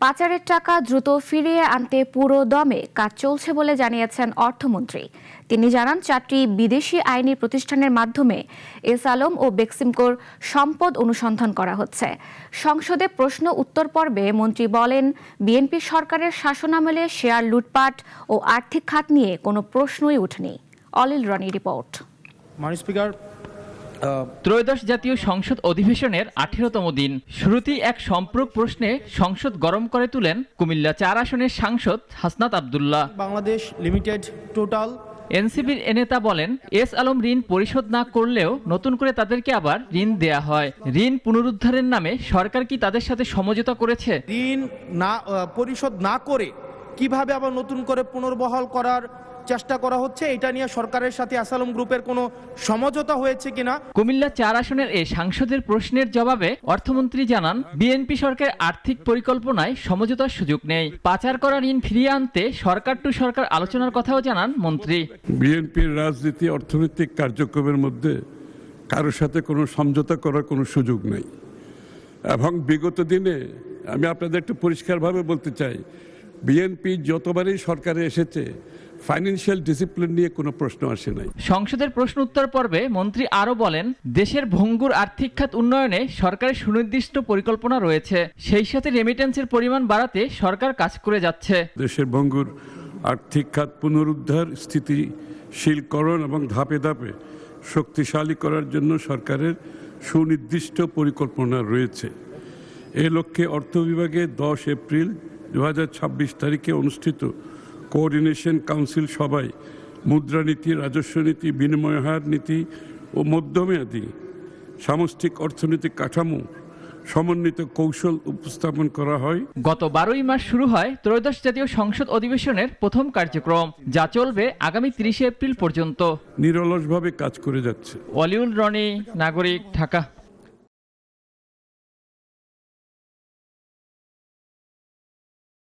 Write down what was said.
পাচারের টাকা দ্রুত ফিরিয়ে আনতে পুরো দমে কাজ চলছে বলে জানিয়েছেন অর্থমন্ত্রী। তিনি জানান 4টি বিদেশি আইনি প্রতিষ্ঠানের মাধ্যমে এস আলম ও বেক্সিমকোর সম্পদ অনুসন্ধান করা হচ্ছে। সংসদে প্রশ্ন উত্তর পর্বে মন্ত্রী বলেন, বিএনপি সরকারের শাসনামলে শেয়ার লুটপাট ও আর্থিক খাত নিয়ে কোনো প্রশ্নই ওঠেনি। অলিল রনি রিপোর্ট। ত্রয়োদশ জাতীয় সংসদ অধিবেশনের 18তম দিন শুরুতেই এক সম্পূরক প্রশ্নে সংসদ গরম করে তুলেন কুমিল্লা 4 আসনের সাংসদ হাসনাত আব্দুল্লাহ। বাংলাদেশ লিমিটেড টোটাল এনসিপির এ নেতা বলেন, এস আলম ঋণ পরিশোধ না করলেও নতুন করে তাদেরকে আবার ঋণ দেয়া হয়। ঋণ পুনরুদ্ধারের নামে সরকার কি তাদের সাথে সমঝোতা করেছে? ঋণ না পরিশোধ না করে কিভাবে আবার নতুন করে পুনর্বহাল করার চেষ্টা করা হচ্ছে, এটা নিয়ে সরকারের সাথে এস আলম গ্রুপের কোনো সমঝোতা হয়েছে কিনা। কুমিল্লা 4 আসনের এই সাংসদের প্রশ্নের জবাবে অর্থমন্ত্রী জানান, বিএনপি সরকার আর্থিক পরিকল্পনায় সমঝোতার সুযোগ নেই। পাচার করা ঋণ ফিরিয়ে আনতে সরকার টু সরকার আলোচনার কথাও জানান মন্ত্রী। বিএনপির রাজনীতি অর্থনৈতিক কার্যক্রমের মধ্যে কারোর সাথে কোনো সমঝোতা করার কোনো সুযোগ নেই। এবং বিগত দিনে আমি আপনাদের একটু পরিষ্কারভাবে বলতে চাই, বিএনপি যতবারই সরকারে এসেছে ফাইন্যান্সিয়াল ডিসিপ্লিন নিয়ে কোনো প্রশ্ন আসে নাই। সংসদের প্রশ্ন উত্তর পর্বে মন্ত্রী আরো বলেন, দেশের ভঙ্গুর আর্থিক খাত উন্নয়নে সরকারের সুনির্দিষ্ট পরিকল্পনা রয়েছে। সেই সাথে রেমিটেন্সের পরিমাণ বাড়াতে সরকার কাজ করে যাচ্ছে। দেশের ভঙ্গুর আর্থিক খাত পুনরুদ্ধার, স্থিতিশীলকরণ এবং ধাপে ধাপে শক্তিশালী করার জন্য সরকারের সুনির্দিষ্ট পরিকল্পনা রয়েছে। এ লক্ষ্যে অর্থ বিভাগে 10 এপ্রিল 2026 তারিখে অনুষ্ঠিত কোঅর্ডিনেশন কাউন্সিল সভায় মুদ্রানীতি, রাজস্ব নীতি, বিনিময় হার নীতি ও মধ্যমেয়াদী সামষ্টিক অর্থনৈতিক কাঠামো সমন্বিত কৌশল উপস্থাপন করা হয়। গত 12ই মার্চ শুরু হয় ত্রয়োদশ জাতীয় সংসদ অধিবেশনের প্রথম কার্যক্রম, যা চলবে আগামী 30 এপ্রিল পর্যন্ত। নিরলসভাবে কাজ করে যাচ্ছে। অলিউল রনি, নাগরিক, ঢাকা।